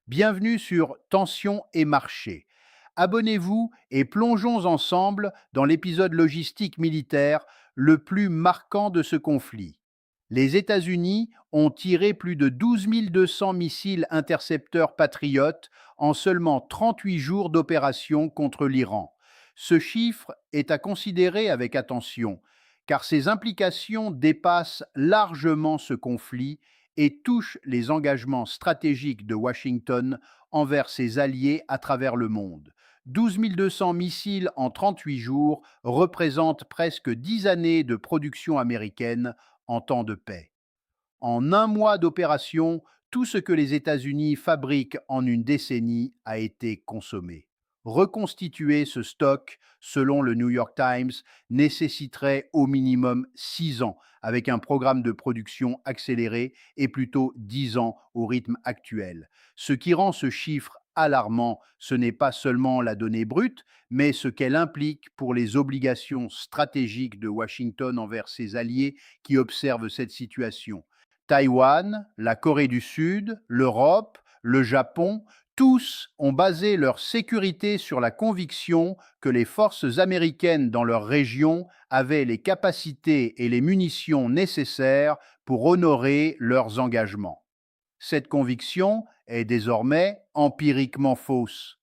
Bienvenue sur Tensions et marché. Abonnez-vous et plongeons ensemble dans l'épisode logistique militaire le plus marquant de ce conflit. Les États-Unis ont tiré plus de 12 200 missiles intercepteurs patriotes en seulement 38 jours d'opération contre l'Iran. Ce chiffre est à considérer avec attention, car ses implications dépassent largement ce conflit et touche les engagements stratégiques de Washington envers ses alliés à travers le monde. 12 200 missiles en 38 jours représentent presque 10 années de production américaine en temps de paix. En un mois d'opération, tout ce que les États-Unis fabriquent en une décennie a été consommé. Reconstituer ce stock, selon le New York Times, nécessiterait au minimum 6 ans, avec un programme de production accéléré, et plutôt 10 ans au rythme actuel. Ce qui rend ce chiffre alarmant, ce n'est pas seulement la donnée brute, mais ce qu'elle implique pour les obligations stratégiques de Washington envers ses alliés qui observent cette situation. Taïwan, la Corée du Sud, l'Europe, le Japon, tous ont basé leur sécurité sur la conviction que les forces américaines dans leur région avaient les capacités et les munitions nécessaires pour honorer leurs engagements. Cette conviction est désormais empiriquement fausse.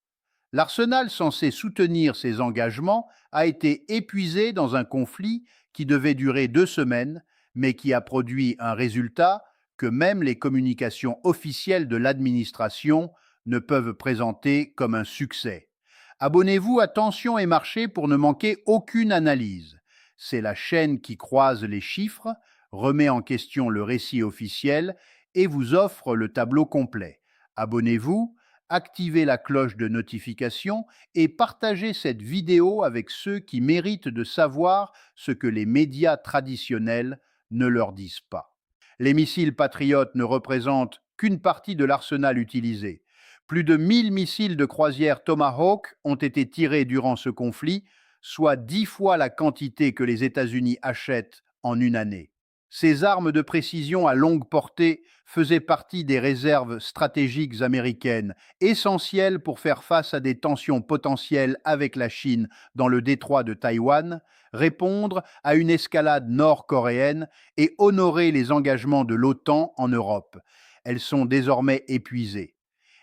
L'arsenal censé soutenir ces engagements a été épuisé dans un conflit qui devait durer 2 semaines, mais qui a produit un résultat que même les communications officielles de l'administration ne peuvent présenter comme un succès. Abonnez-vous à Tensions et Marché pour ne manquer aucune analyse. C'est la chaîne qui croise les chiffres, remet en question le récit officiel et vous offre le tableau complet. Abonnez-vous, activez la cloche de notification et partagez cette vidéo avec ceux qui méritent de savoir ce que les médias traditionnels ne leur disent pas. Les missiles patriotes ne représentent qu'une partie de l'arsenal utilisé. Plus de 1000 missiles de croisière Tomahawk ont été tirés durant ce conflit, soit 10 fois la quantité que les États-Unis achètent en une année. Ces armes de précision à longue portée faisaient partie des réserves stratégiques américaines, essentielles pour faire face à des tensions potentielles avec la Chine dans le détroit de Taïwan, répondre à une escalade nord-coréenne et honorer les engagements de l'OTAN en Europe. Elles sont désormais épuisées.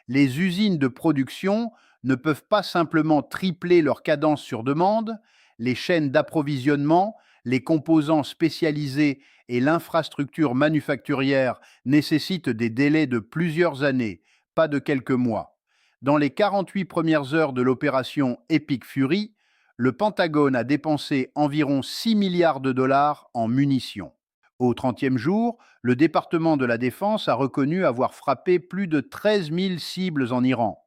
Les usines de production ne peuvent pas simplement tripler leur cadence sur demande, les chaînes d'approvisionnement, les composants spécialisés et l'infrastructure manufacturière nécessitent des délais de plusieurs années, pas de quelques mois. Dans les 48 premières heures de l'opération Epic Fury, le Pentagone a dépensé environ 6 milliards de dollars en munitions. Au 30e jour, le département de la Défense a reconnu avoir frappé plus de 13 000 cibles en Iran.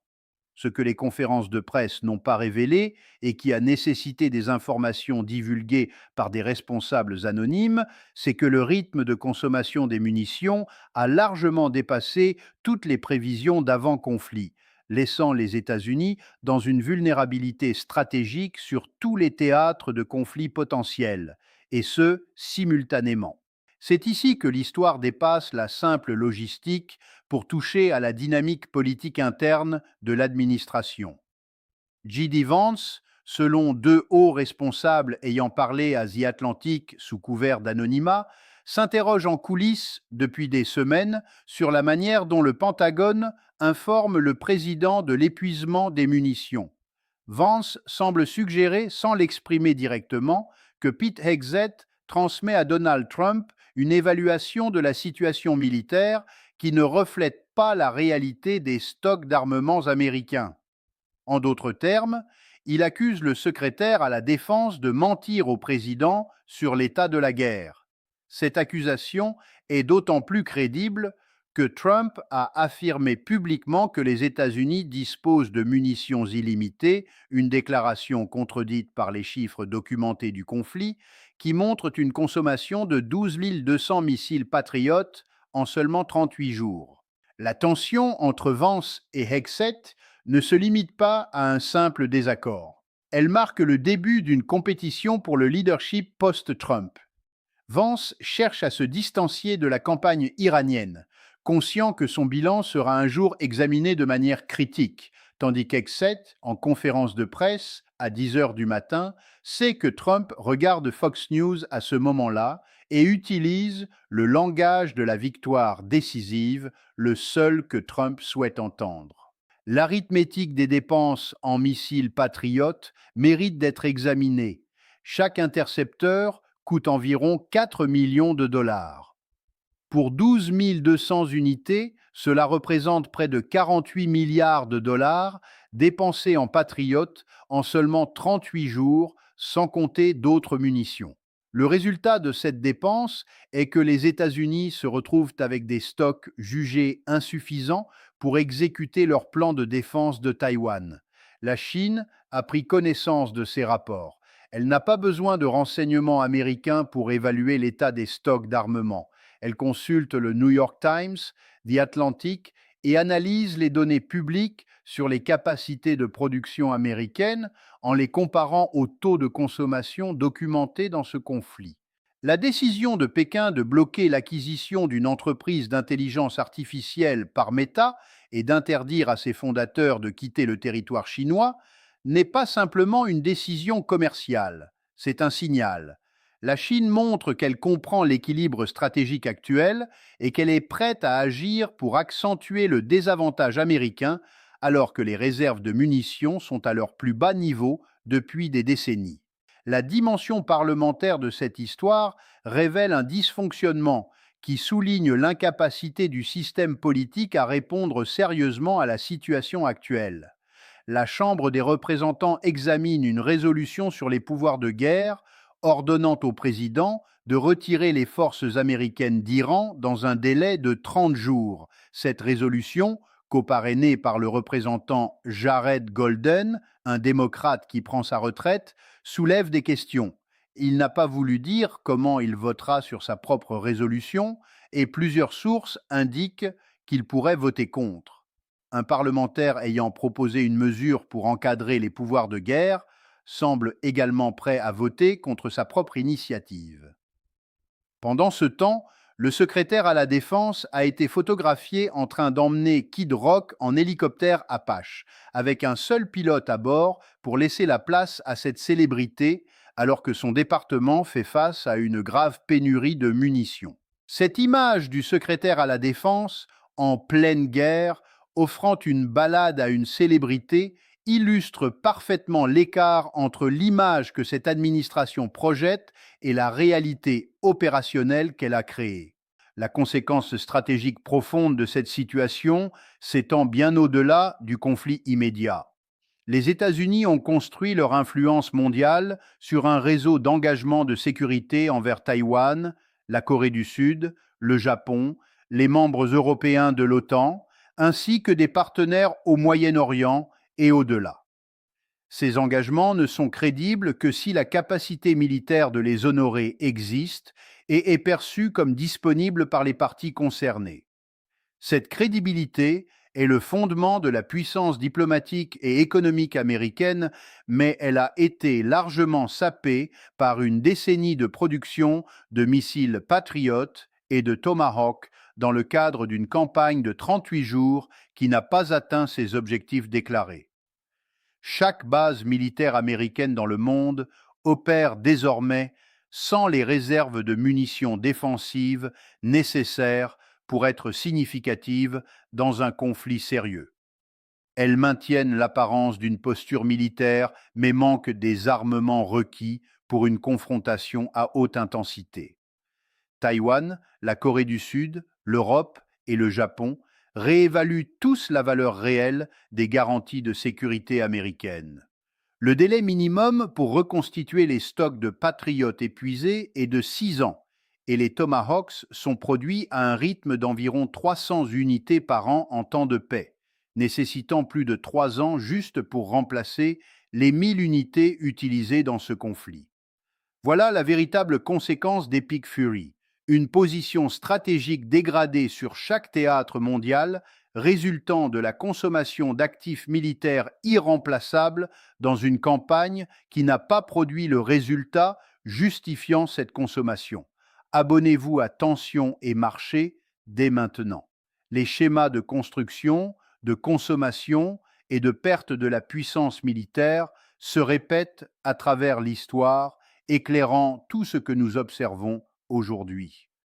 Ce que les conférences de presse n'ont pas révélé et qui a nécessité des informations divulguées par des responsables anonymes, c'est que le rythme de consommation des munitions a largement dépassé toutes les prévisions d'avant-conflit, laissant les États-Unis dans une vulnérabilité stratégique sur tous les théâtres de conflits potentiels, et ce, simultanément. C'est ici que l'histoire dépasse la simple logistique pour toucher à la dynamique politique interne de l'administration. J.D. Vance, selon 2 hauts responsables ayant parlé à The Atlantic sous couvert d'anonymat, s'interroge en coulisses depuis des semaines sur la manière dont le Pentagone informe le président de l'épuisement des munitions. Vance semble suggérer, sans l'exprimer directement, que Pete Hegseth transmet à Donald Trump une évaluation de la situation militaire qui ne reflète pas la réalité des stocks d'armements américains. En d'autres termes, il accuse le secrétaire à la Défense de mentir au président sur l'état de la guerre. Cette accusation est d'autant plus crédible que Trump a affirmé publiquement que les États-Unis disposent de munitions illimitées, une déclaration contredite par les chiffres documentés du conflit, qui montrent une consommation de 12 200 missiles patriotes en seulement 38 jours. La tension entre Vance et Hegseth ne se limite pas à un simple désaccord. Elle marque le début d'une compétition pour le leadership post-Trump. Vance cherche à se distancier de la campagne iranienne, conscient que son bilan sera un jour examiné de manière critique, tandis qu'Hegseth, en conférence de presse à 10 heures du matin, sait que Trump regarde Fox News à ce moment-là et utilise le langage de la victoire décisive, le seul que Trump souhaite entendre. L'arithmétique des dépenses en missiles patriotes mérite d'être examinée. Chaque intercepteur coûte environ 4 millions de dollars. Pour 12 200 unités, cela représente près de 48 milliards de dollars dépensés en patriotes en seulement 38 jours, sans compter d'autres munitions. Le résultat de cette dépense est que les États-Unis se retrouvent avec des stocks jugés insuffisants pour exécuter leur plan de défense de Taïwan. La Chine a pris connaissance de ces rapports. Elle n'a pas besoin de renseignements américains pour évaluer l'état des stocks d'armement. Elle consulte le New York Times, The Atlantic et analyse les données publiques sur les capacités de production américaines en les comparant au taux de consommation documenté dans ce conflit. La décision de Pékin de bloquer l'acquisition d'une entreprise d'intelligence artificielle par Meta et d'interdire à ses fondateurs de quitter le territoire chinois n'est pas simplement une décision commerciale, c'est un signal. La Chine montre qu'elle comprend l'équilibre stratégique actuel et qu'elle est prête à agir pour accentuer le désavantage américain alors que les réserves de munitions sont à leur plus bas niveau depuis des décennies. La dimension parlementaire de cette histoire révèle un dysfonctionnement qui souligne l'incapacité du système politique à répondre sérieusement à la situation actuelle. La Chambre des représentants examine une résolution sur les pouvoirs de guerre ordonnant au président de retirer les forces américaines d'Iran dans un délai de 30 jours. Cette résolution, coparrainée par le représentant Jared Golden, un démocrate qui prend sa retraite, soulève des questions. Il n'a pas voulu dire comment il votera sur sa propre résolution et plusieurs sources indiquent qu'il pourrait voter contre. Un parlementaire ayant proposé une mesure pour encadrer les pouvoirs de guerre semble également prêt à voter contre sa propre initiative. Pendant ce temps, le secrétaire à la Défense a été photographié en train d'emmener Kid Rock en hélicoptère Apache, avec un seul pilote à bord pour laisser la place à cette célébrité, alors que son département fait face à une grave pénurie de munitions. Cette image du secrétaire à la Défense, en pleine guerre, offrant une balade à une célébrité, illustre parfaitement l'écart entre l'image que cette administration projette et la réalité opérationnelle qu'elle a créée. La conséquence stratégique profonde de cette situation s'étend bien au-delà du conflit immédiat. Les États-Unis ont construit leur influence mondiale sur un réseau d'engagement de sécurité envers Taïwan, la Corée du Sud, le Japon, les membres européens de l'OTAN, ainsi que des partenaires au Moyen-Orient et au-delà. Ces engagements ne sont crédibles que si la capacité militaire de les honorer existe et est perçue comme disponible par les parties concernées. Cette crédibilité est le fondement de la puissance diplomatique et économique américaine, mais elle a été largement sapée par une décennie de production de missiles Patriot et de Tomahawk dans le cadre d'une campagne de 38 jours qui n'a pas atteint ses objectifs déclarés. Chaque base militaire américaine dans le monde opère désormais sans les réserves de munitions défensives nécessaires pour être significatives dans un conflit sérieux. Elles maintiennent l'apparence d'une posture militaire, mais manquent des armements requis pour une confrontation à haute intensité. Taïwan, la Corée du Sud, l'Europe et le Japon réévaluent tous la valeur réelle des garanties de sécurité américaines. Le délai minimum pour reconstituer les stocks de Patriot épuisés est de 6 ans, et les Tomahawks sont produits à un rythme d'environ 300 unités par an en temps de paix, nécessitant plus de 3 ans juste pour remplacer les 1000 unités utilisées dans ce conflit. Voilà la véritable conséquence d'Epic Fury, une position stratégique dégradée sur chaque théâtre mondial, résultant de la consommation d'actifs militaires irremplaçables dans une campagne qui n'a pas produit le résultat justifiant cette consommation. Abonnez-vous à Tension et Marché dès maintenant. Les schémas de construction, de consommation et de perte de la puissance militaire se répètent à travers l'histoire, éclairant tout ce que nous observons aujourd'hui.